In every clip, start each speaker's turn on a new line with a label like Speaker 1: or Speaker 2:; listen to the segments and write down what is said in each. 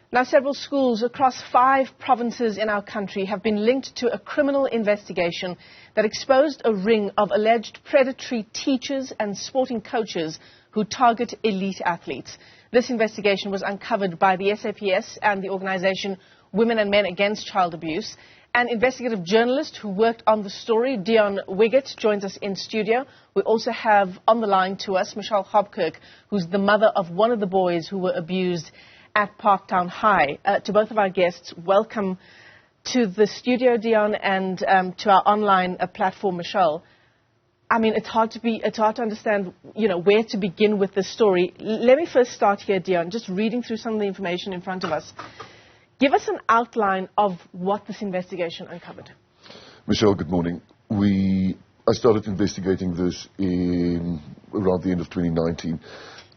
Speaker 1: Now, several schools across 5 provinces in our country have been linked to a criminal investigation that exposed a ring of alleged predatory teachers and sporting coaches who target elite athletes. This investigation was uncovered by the SAPS and the organization Women and Men Against Child Abuse. An investigative journalist who worked on the story, Deon Wiggett, joins us in studio. We also have on the line to us Michelle Hobkirk, who's the mother of one of the boys who were abused at Parktown High. To both of our guests, welcome to the studio, Deon, and to our online platform, Michelle. I mean, it's hard to understand, where to begin with this story. Let me first start here, Deon, just reading through some of the information in front of us. Give us an outline of what this investigation uncovered.
Speaker 2: Michelle, good morning. I started investigating this around the end of 2019,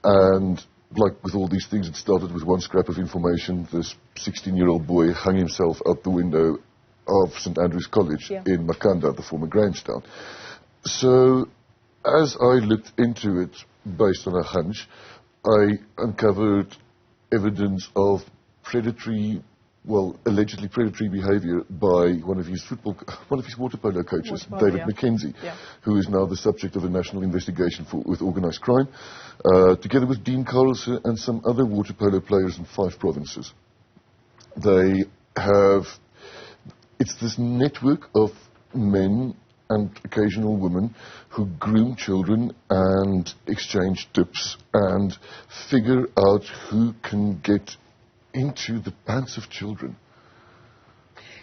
Speaker 2: and like with all these things, it started with one scrap of information. This 16-year-old boy hung himself out the window of St. Andrew's College in Makanda, the former Grahamstown. So as I looked into it based on a hunch, I uncovered evidence of allegedly predatory behavior by one of his water polo coaches, David McKenzie, who is now the subject of a national investigation with organised crime, together with Dean Carlson and some other water polo players in 5 provinces. It's this network of men and occasional women who groom children and exchange tips and figure out who can get into the pants of children.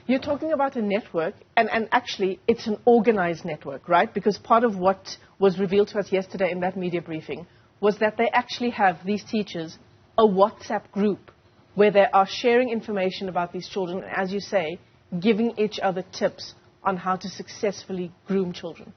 Speaker 1: You're talking about a network, and actually it's an organized network, right? Because part of what was revealed to us yesterday in that media briefing was that they actually have, these teachers, a WhatsApp group where they are sharing information about these children, and as you say, giving each other tips on how to successfully groom children.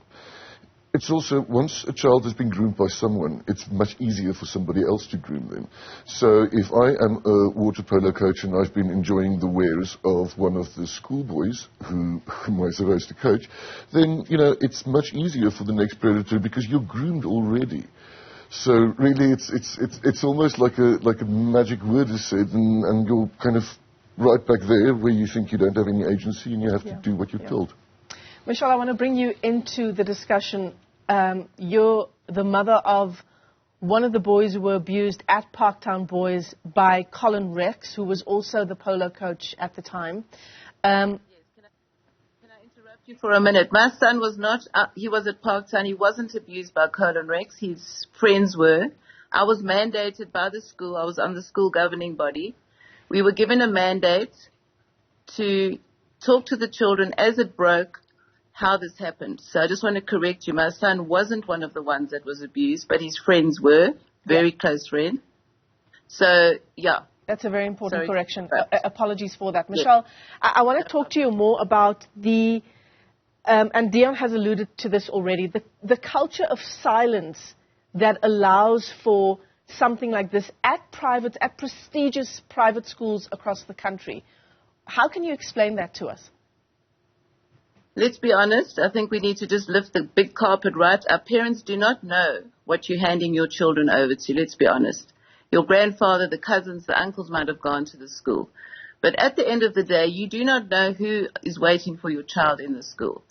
Speaker 2: It's also, once a child has been groomed by someone, it's much easier for somebody else to groom them. So if I am a water polo coach and I've been enjoying the wares of one of the schoolboys whom I'm supposed to coach, then, it's much easier for the next predator because you're groomed already. So really it's almost like a magic word is said, and you're kind of right back there where you think you don't have any agency and you have to do what you're told.
Speaker 1: Michelle, I want to bring you into the discussion. You're the mother of one of the boys who were abused at Parktown Boys by Colin Rex, who was also the polo coach at the time.
Speaker 3: Yes, can I interrupt you for a minute? My son was not, he was at Parktown. He wasn't abused by Colin Rex. His friends were. I was mandated by the school. I was on the school governing body. We were given a mandate to talk to the children as it broke how this happened. So I just want to correct you. My son wasn't one of the ones that was abused, but his friends were, very close friend. So, yeah.
Speaker 1: That's a very important correction. Apologies for that. Michelle, I want to talk to you more about the, and Deon has alluded to this already, the culture of silence that allows for something like this at prestigious private schools across the country. How can you explain that to us?
Speaker 3: Let's be honest. I think we need to just lift the big carpet right. Our parents do not know what you're handing your children over to. Let's be honest. Your grandfather, the cousins, the uncles might have gone to the school. But at the end of the day, you do not know who is waiting for your child in the school.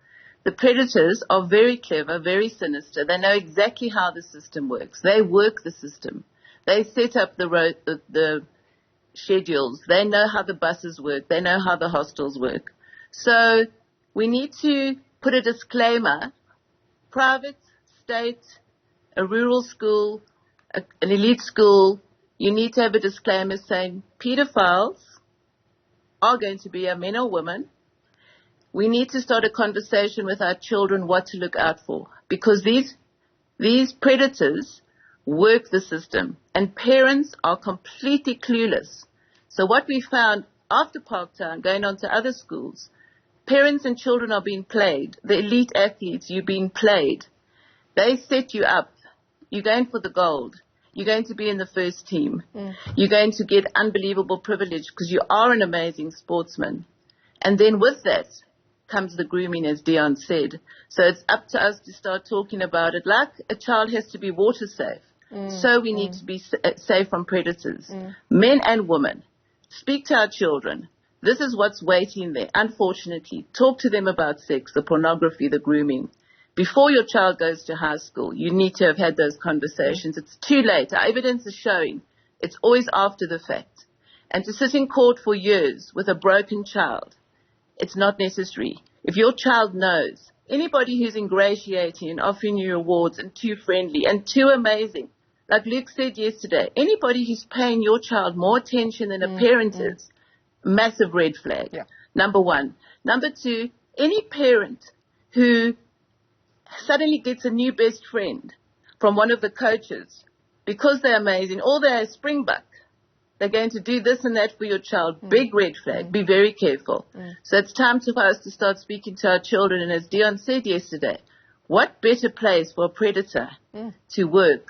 Speaker 3: The predators are very clever, very sinister. They know exactly how the system works. They work the system. They set up the schedules. They know how the buses work. They know how the hostels work. So we need to put a disclaimer, private, state, a rural school, an elite school, you need to have a disclaimer saying pedophiles are going to be a men or women. We need to start a conversation with our children what to look out for, because these predators work the system and parents are completely clueless. So what we found after Parktown, going on to other schools, parents and children are being played. The elite athletes, you're being played. They set you up. You're going for the gold. You're going to be in the first team. You're going to get unbelievable privilege because you are an amazing sportsman. And then with that comes the grooming, as Deon said. So it's up to us to start talking about it. Like a child has to be water safe. So we need to be safe from predators, men and women. speak to our children. This is what's waiting there. Unfortunately, talk to them about sex, the pornography, the grooming. Before your child goes to high school, you need to have had those conversations. It's too late. Our evidence is showing it's always after the fact. And to sit in court for years with a broken child, it's not necessary. If your child knows, anybody who's ingratiating and offering you awards and too friendly and too amazing, like Luke said yesterday, anybody who's paying your child more attention than a parent is, massive red flag.
Speaker 1: Yeah.
Speaker 3: Number one. Number two, any parent who suddenly gets a new best friend from one of the coaches because they're amazing, or they're a springbuck, they're going to do this and that for your child. Big red flag. Be very careful. So it's time for us to start speaking to our children. And as Deon said yesterday, what better place for a predator to work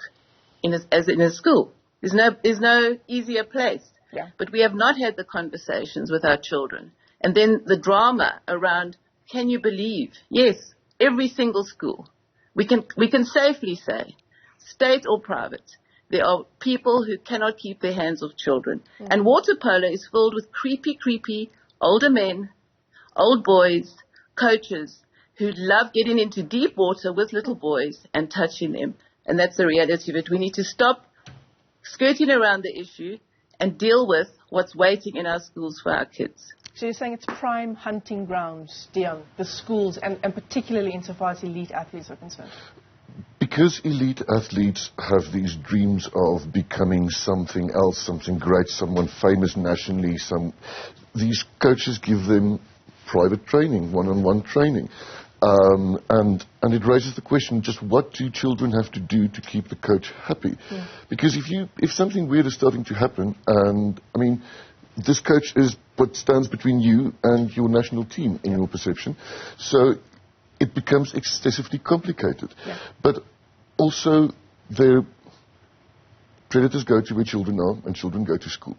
Speaker 3: as in a school? There's no easier place.
Speaker 1: Yeah. But
Speaker 3: we have not had the conversations with our children. And then the drama around, can you believe? Yes, every single school. We can safely say, state or private, there are people who cannot keep their hands off children. And water polo is filled with creepy older men, old boys, coaches who love getting into deep water with little boys and touching them. And that's the reality of it. We need to stop skirting around the issue and deal with what's waiting in our schools for our kids.
Speaker 1: So you're saying it's prime hunting grounds, Deon, the schools, and particularly insofar as elite athletes are concerned?
Speaker 2: Because elite athletes have these dreams of becoming something else, something great, someone famous nationally, these coaches give them private training, one-on-one training. And it raises the question, just what do children have to do to keep the coach happy? Because if something weird is starting to happen, and, I mean, this coach is what stands between you and your national team in your perception, so it becomes excessively complicated. But also, predators go to where children are, and children go to school.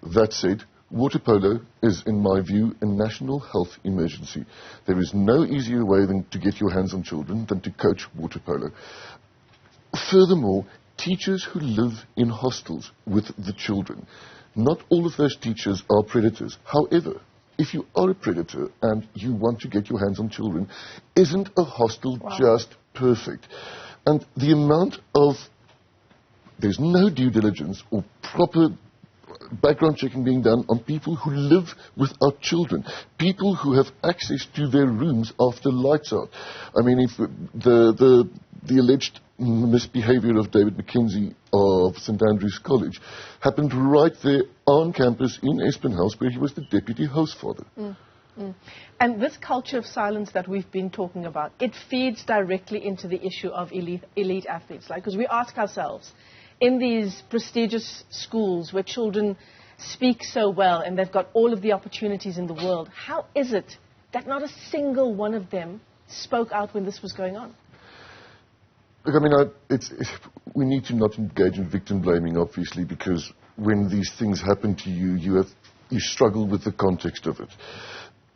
Speaker 2: That said, water polo is, in my view, a national health emergency. There is no easier way than to get your hands on children than to coach water polo. Furthermore, teachers who live in hostels with the children, not all of those teachers are predators. However, if you are a predator and you want to get your hands on children, isn't a hostel just perfect? And the amount of... There's no due diligence or proper background checking being done on people who live with our children, people who have access to their rooms after lights out. I mean, if the alleged misbehavior of David McKenzie of St Andrews College happened right there on campus in Espenhouse, where he was the deputy host father.
Speaker 1: And this culture of silence that we've been talking about, it feeds directly into the issue of elite athletes. Because we ask ourselves, in these prestigious schools where children speak so well and they've got all of the opportunities in the world, how is it that not a single one of them spoke out when this was going on?
Speaker 2: Look, I mean, we need to not engage in victim blaming, obviously, because when these things happen to you, you struggle with the context of it.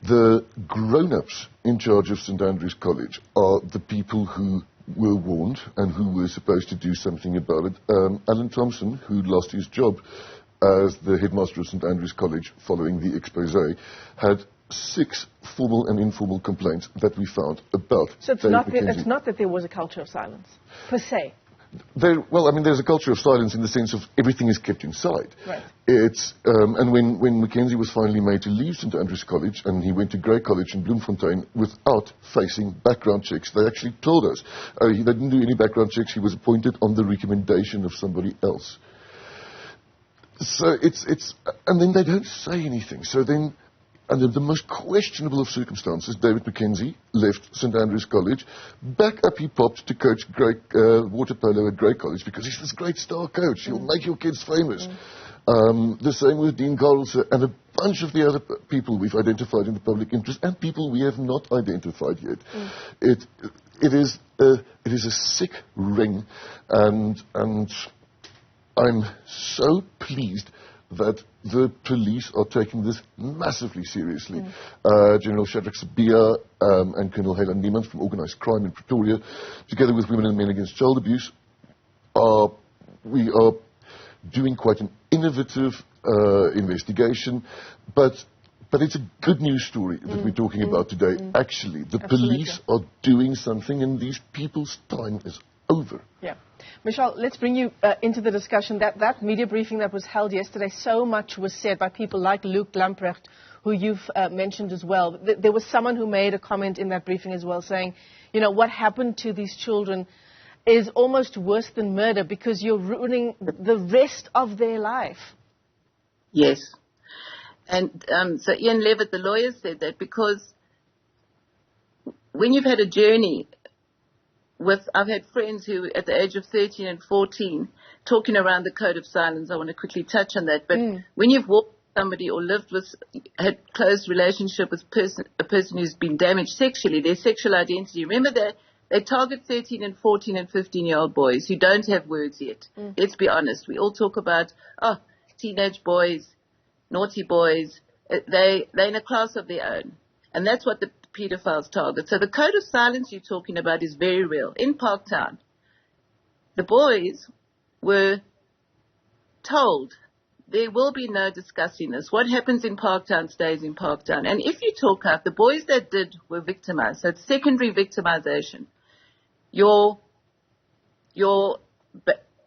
Speaker 2: The grown-ups in charge of St Andrews College are the people who were warned and who were supposed to do something about it. Alan Thompson, who lost his job as the headmaster of St Andrews College following the expose, had 6 formal and informal complaints that we found about.
Speaker 1: So it's not that there was a culture of silence, per se.
Speaker 2: Well, I mean, there's a culture of silence in the sense of everything is kept inside.
Speaker 1: Right.
Speaker 2: And when Mackenzie was finally made to leave St Andrews College, and he went to Grey College in Bloemfontein without facing background checks, they actually told us they didn't do any background checks. He was appointed on the recommendation of somebody else. So and then they don't say anything. So then, under the most questionable of circumstances, David McKenzie left St Andrews College. Back up he popped to coach water polo at Grey College because he's this great star coach. He'll make your kids famous. The same with Dean Carlson and a bunch of the other people we've identified in the public interest and people we have not identified yet. It is a sick ring, and I'm so pleased that the police are taking this massively seriously. General Shadrach Sabia and Colonel Helen Niemand from Organised Crime in Pretoria, together with Women and Men Against Child Abuse, we are doing quite an innovative investigation, but it's a good news story that we're talking about today. Actually, the police are doing something, and these people's time is over.
Speaker 1: Yeah. Michelle, let's bring you into the discussion. That media briefing that was held yesterday, so much was said by people like Luke Lamprecht, who you've mentioned as well. There was someone who made a comment in that briefing as well saying, you know, what happened to these children is almost worse than murder because you're ruining the rest of their life.
Speaker 3: Yes. And so Ian Levitt, the lawyer, said that because when you've had a journey I've had friends who, at the age of 13 and 14, talking around the code of silence. I want to quickly touch on that. But when you've walked with somebody or had close relationship with a person who's been damaged sexually, their sexual identity, remember that they target 13 and 14 and 15-year-old boys who don't have words yet. Let's be honest. We all talk about, teenage boys, naughty boys. They're in a class of their own. And that's what the pedophiles target. So the code of silence you're talking about is very real. In Parktown, the boys were told there will be no discussing this. What happens in Parktown stays in Parktown. And if you talk up, the boys that did were victimized. So it's secondary victimization. Your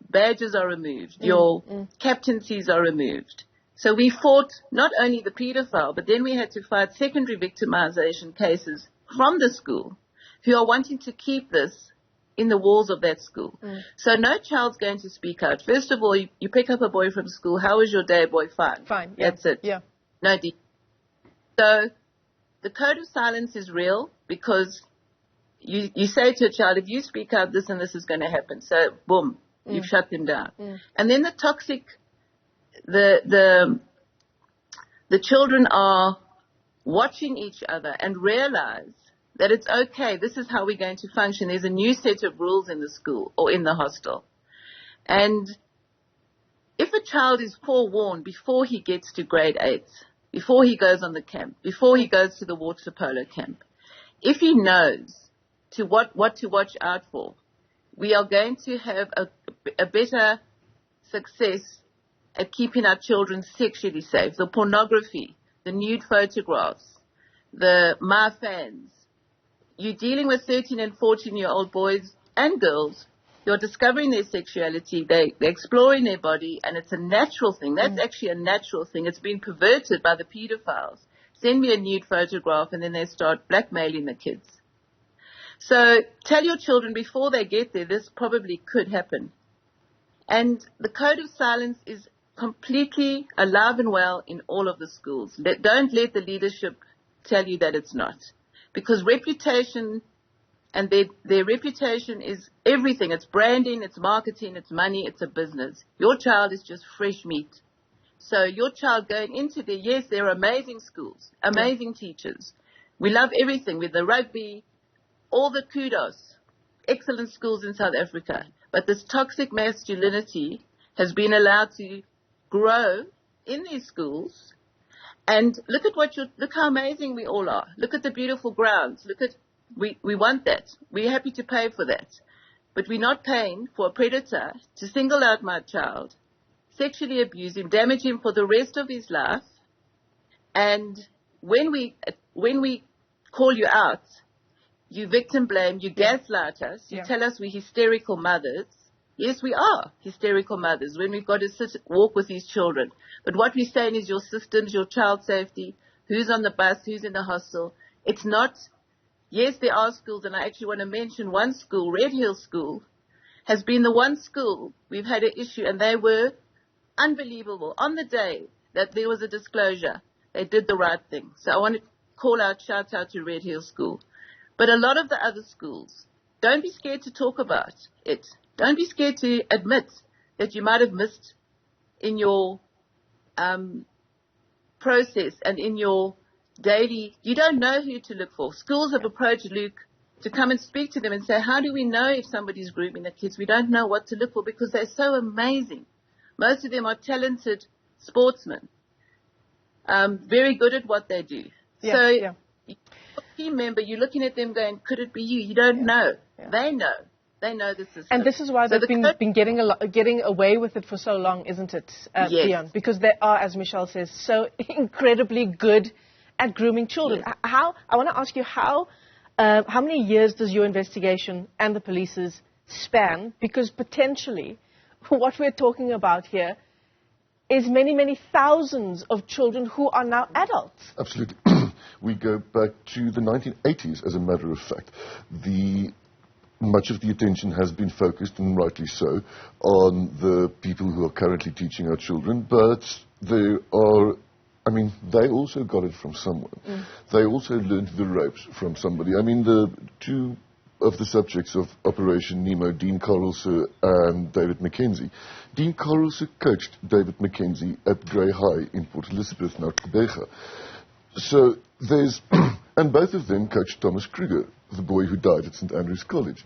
Speaker 3: badges are removed. Your captaincies are removed. So we fought not only the pedophile, but then we had to fight secondary victimization cases from the school who are wanting to keep this in the walls of that school. So no child's going to speak out. First of all, you pick up a boy from school. How was your day, boy? Fine.
Speaker 1: Fine. Yeah.
Speaker 3: That's it.
Speaker 1: Yeah.
Speaker 3: No deep. So the code of silence is real because you say to a child, if you speak out, this and this is going to happen. So boom, you've shut them down. And then the toxic... The children are watching each other and realize that it's okay. This is how we're going to function. There's a new set of rules in the school or in the hostel. And if a child is forewarned before he gets to grade 8, before he goes on the camp, before he goes to the water polo camp, if he knows what to watch out for, we are going to have a better success at keeping our children sexually safe. The pornography, the nude photographs, the my fans. You're dealing with 13 and 14-year-old boys and girls who are discovering their sexuality. They're exploring their body, and it's a natural thing. That's actually a natural thing. It's been perverted by the pedophiles. Send me a nude photograph, and then they start blackmailing the kids. So tell your children before they get there, this probably could happen. And the code of silence is completely alive and well in all of the schools. Don't let the leadership tell you that it's not. Because reputation and their reputation is everything. It's branding, it's marketing, it's money, it's a business. Your child is just fresh meat. So your child going into there, yes, they're amazing schools, amazing teachers. We love everything with the rugby, all the kudos, excellent schools in South Africa. But this toxic masculinity has been allowed to grow in these schools. And look how amazing we all are. Look at the beautiful grounds. We want that. We're happy to pay for that. But we're not paying for a predator to single out my child, sexually abuse him, damage him for the rest of his life. And when we call you out, you victim blame, you gaslight us, you tell us we're hysterical mothers. Yes, we are hysterical mothers when we've got to walk with these children. But what we're saying is your systems, your child safety, who's on the bus, who's in the hostel. It's not, yes, there are schools, and I actually want to mention one school, Red Hill School, has been the one school we've had an issue, and they were unbelievable. On the day that there was a disclosure, they did the right thing. So I want to shout out to Red Hill School. But a lot of the other schools, don't be scared to talk about it. Don't be scared to admit that you might have missed in your process and in your daily. You don't know who to look for. Schools have approached Luke to come and speak to them and say, how do we know if somebody's grooming the kids? We don't know what to look for because they're so amazing. Most of them are talented sportsmen, very good at what they do. Team member, you're looking at them going, could it be you? You don't know. Yeah. They know. They know the system.
Speaker 1: And this is why they've been getting away with it for so long, isn't it,
Speaker 3: Yes.
Speaker 1: Deon? Because they are, as Michelle says, so incredibly good at grooming children.
Speaker 3: Yes.
Speaker 1: I want to ask you, how many years does your investigation and the police's span? Because potentially what we're talking about here is many, many thousands of children who are now adults.
Speaker 2: Absolutely. We go back to the 1980s, as a matter of fact. Much of the attention has been focused, and rightly so, on the people who are currently teaching our children, but they also got it from someone. They also learned the ropes from somebody. I mean, the two of the subjects of Operation Nemo, Dean Carlse and David McKenzie. Dean Carlse coached David McKenzie at Grey High in Port Elizabeth, now Quebec. So there's, and both of them coached Thomas Kruger, the boy who died at St. Andrew's College.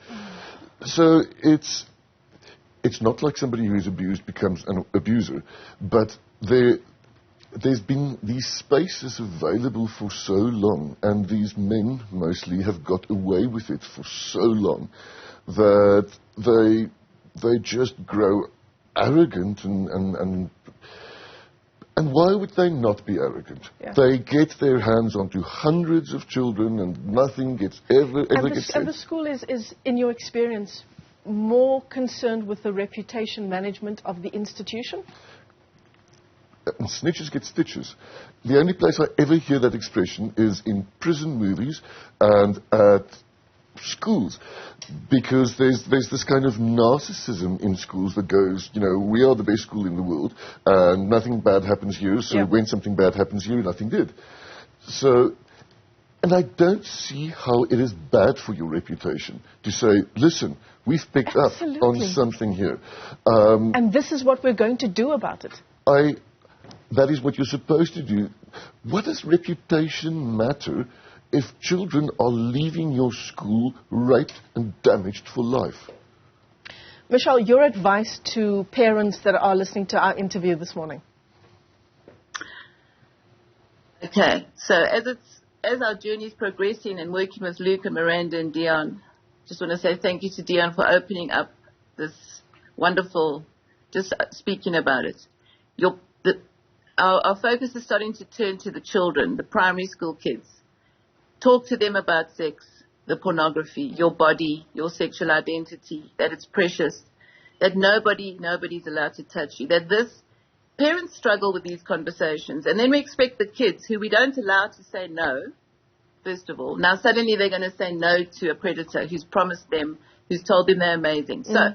Speaker 2: So it's not like somebody who is abused becomes an abuser, but there's been these spaces available for so long, and these men mostly have got away with it for so long that they just grow arrogant and why would they not be arrogant? Yeah. They get their hands onto hundreds of children and nothing gets ever gets said.
Speaker 1: And the school is, in your experience, more concerned with the reputation management of the institution?
Speaker 2: And snitches get stitches. The only place I ever hear that expression is in prison movies and at schools, because there's this kind of narcissism in schools that goes, we are the best school in the world, and nothing bad happens here, so when something bad happens here, nothing did. So, and I don't see how it is bad for your reputation to say, listen, we've picked up on something here.
Speaker 1: And this is what we're going to do about it.
Speaker 2: That is what you're supposed to do. What does reputation matter if children are leaving your school raped and damaged for life?
Speaker 1: Michelle, your advice to parents that are listening to our interview this morning.
Speaker 3: Okay, so as our journey is progressing and working with Luke and Miranda and Deon, just want to say thank you to Deon for opening up this wonderful, just speaking about it. Our focus is starting to turn to the children, the primary school kids. Talk to them about sex, the pornography, your body, your sexual identity, that it's precious, that nobody's allowed to touch you, that parents struggle with these conversations. And then we expect the kids, who we don't allow to say no, first of all. Now suddenly they're going to say no to a predator who's promised them, who's told them they're amazing. So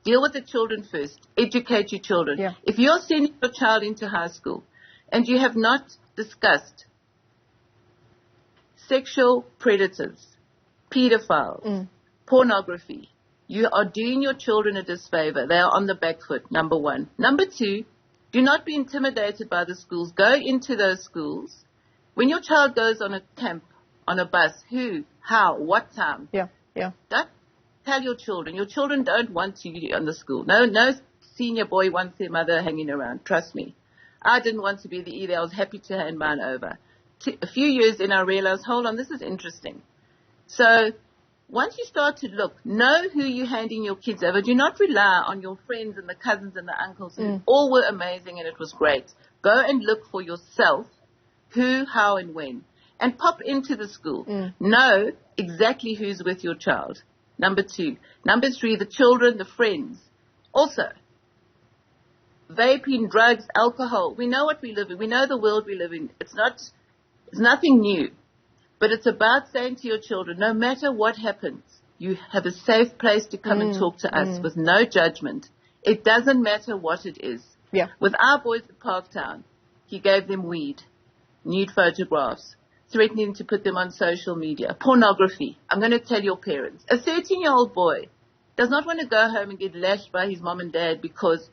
Speaker 3: deal with the children first. Educate your children. Yeah. If you're sending your child into high school and you have not discussed sexual predators, pedophiles, pornography, you are doing your children a disfavor. They are on the back foot, number one. Number two, do not be intimidated by the schools. Go into those schools. When your child goes on a camp, on a bus, who, how, what time?
Speaker 1: Yeah.
Speaker 3: Don't tell your children. Your children don't want you on the school. No senior boy wants their mother hanging around. Trust me. I didn't want to be there either. I was happy to hand mine over. A few years in, I realized, hold on, this is interesting. So once you start to look, know who you're handing your kids over. Do not rely on your friends and the cousins and the uncles who all were amazing and it was great. Go and look for yourself who, how, and when. And pop into the school. Know exactly who's with your child. Number two. Number three, the children, the friends. Also, vaping, drugs, alcohol. We know what we live in. We know the world we live in. It's nothing new. But it's about saying to your children, no matter what happens, you have a safe place to come and talk to us with no judgment. It doesn't matter what it is.
Speaker 1: Yeah.
Speaker 3: With our boys at Parktown, he gave them weed, nude photographs, threatening to put them on social media, pornography. I'm going to tell your parents. A 13-year-old boy does not want to go home and get lashed by his mom and dad because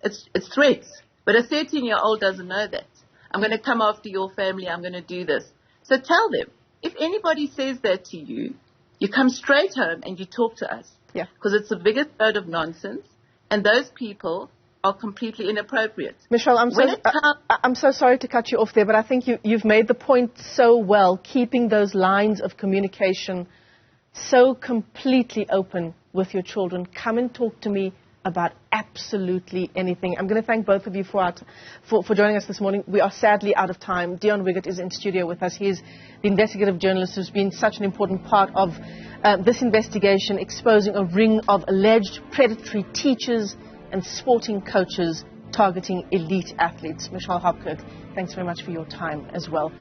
Speaker 3: it's threats. But a 13-year-old doesn't know that. I'm going to come after your family. I'm going to do this. So tell them, if anybody says that to you, you come straight home and you talk to us.
Speaker 1: Yeah.
Speaker 3: Because it's the biggest load of nonsense, and those people are completely inappropriate.
Speaker 1: Michelle, I'm so sorry to cut you off there, but I think you've made the point so well, keeping those lines of communication so completely open with your children, come and talk to me about absolutely anything. I'm going to thank both of you for joining us this morning. We are sadly out of time. Deon Wiggett is in studio with us. He is the investigative journalist who's been such an important part of this investigation, exposing a ring of alleged predatory teachers and sporting coaches targeting elite athletes. Michelle Hobkirk, thanks very much for your time as well.